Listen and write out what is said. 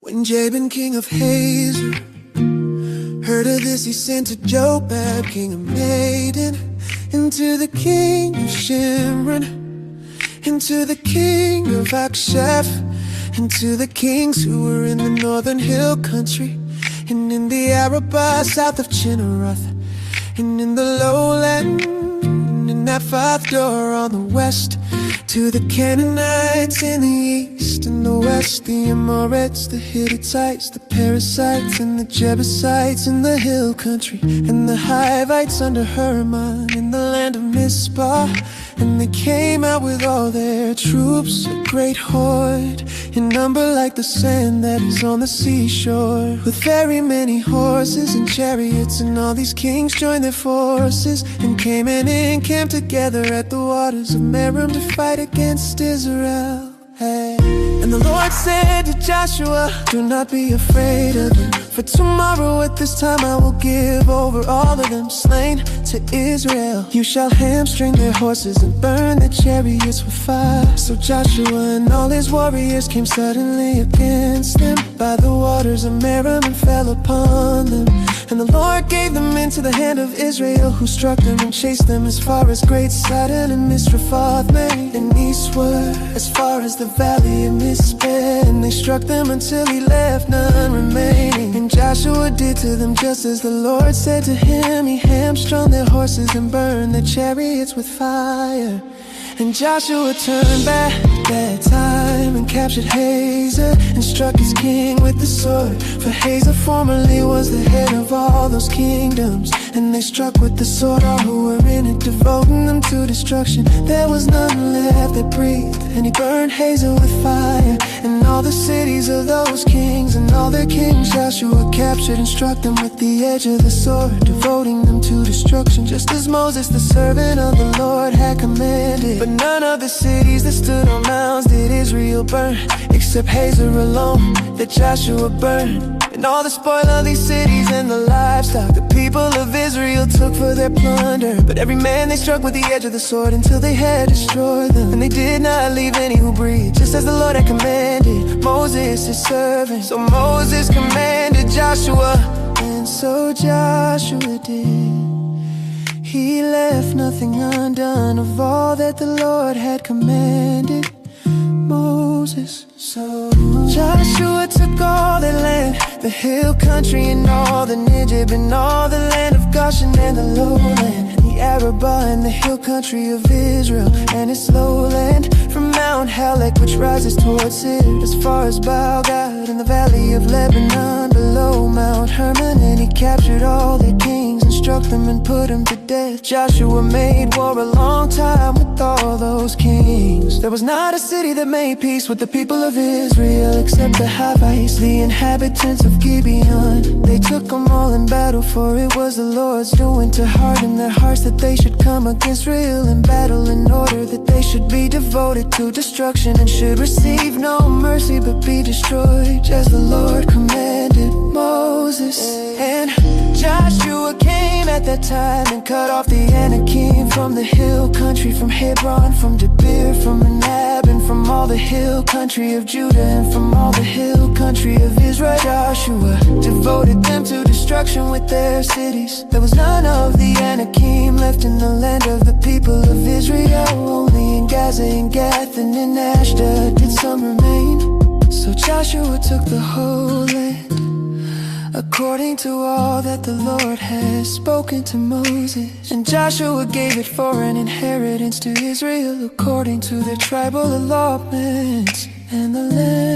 When Jabin, king of Hazor, heard of this, he sent to Jobab, king of Madon, and to the king of Shimron, and to the king of Akshaph, and to the kings who were in the northern hill country, and in the Arabah south of Chinneroth, and in the lowland, and in Naphath-dor on the west, to the Canaanites in the east and the west, the Amorites, the Hittites, the Perizzites, and the Jebusites in the hill country, and the Hivites under Hermon in the land of Mizpah. And they came out with all their troops, a great horde, in number like the sand that is on the seashore, with very many horses and chariots. And all these kings joined their forces and came and encamped together at the waters of Merom to fight against Israel. Hey. And the Lord said to Joshua, do not be afraid of them, for tomorrow at this time I will give over all of them slain to Israel. You shall hamstring their horses and burn their chariots with fire. So Joshua and all his warriors came suddenly against them by the waters of Merom and fell upon them. And the Lord gave them into the hand of Israel, who struck them and chased them as far as Great Sidon and Misrephoth-maim, and eastward as far as the valley of Mizpeh. And they struck them until he left none remaining. And Joshua did to them just as the Lord said to him. He hamstrung their horses and burned their chariots with fire. And Joshua turned back at that time and captured Hazor and struck his king with the sword. For Hazor formerly was the head of all those kingdoms. And they struck with the sword all who were in it, devoting them to destruction. There was none left that breathed. And he burned Hazor with fire, and all the cities of those kings and all their kings Joshua captured and struck them with the edge of the sword, devoting them to destruction, just as Moses the servant of the Lord had commanded. But none of the cities that stood on mounds did Israel burn, except Hazor alone that Joshua burned. And all the spoil of these cities and the livestock the people of Israel took for their plunder. But every man they struck with the edge of the sword until they had destroyed them. And they did not leave any who breathed, just as the Lord had commanded Moses his servant. So Moses commanded Joshua, and so Joshua did. He left nothing undone of all that the Lord had commanded Moses. So Joshua took all their land, the hill country and all the Negev, and all the land of Goshen and the lowland, and the Arabah and the hill country of Israel and its lowland, from Mount Halak, which rises towards Seir, as far as 𝙂𝙤𝙤, in the valley of Lebanon below Mount Hermon. And he captured all their kings and struck them and put them to death. Joshua made war a long time with all those kings. There was not a city that made peace with the people of Israel except the Hivites, the inhabitants of Gibeon. They took them all in battle, for it was the Lord's doing to harden their hearts, that they should come against Israel in battle, in order that they should be devoted to destruction and should receive no mercy but be destroyed, as the Lord commanded Moses. And Joshua came at that time and cut off the Anakim from the hill country, from Hebron, from Debir, from Anab, and from all the hill country of Judah, and from all the hill country of Israel. Joshua devoted them to destruction with their cities. There was none of the Anakim left in the land of the people of Israel. Only in Gaza and Gath and in Ashdod did some remain. So Joshua took the whole land, according to all that the Lord has spoken to Moses. And Joshua gave it for an inheritance to Israel, according to their tribal allotments. And the land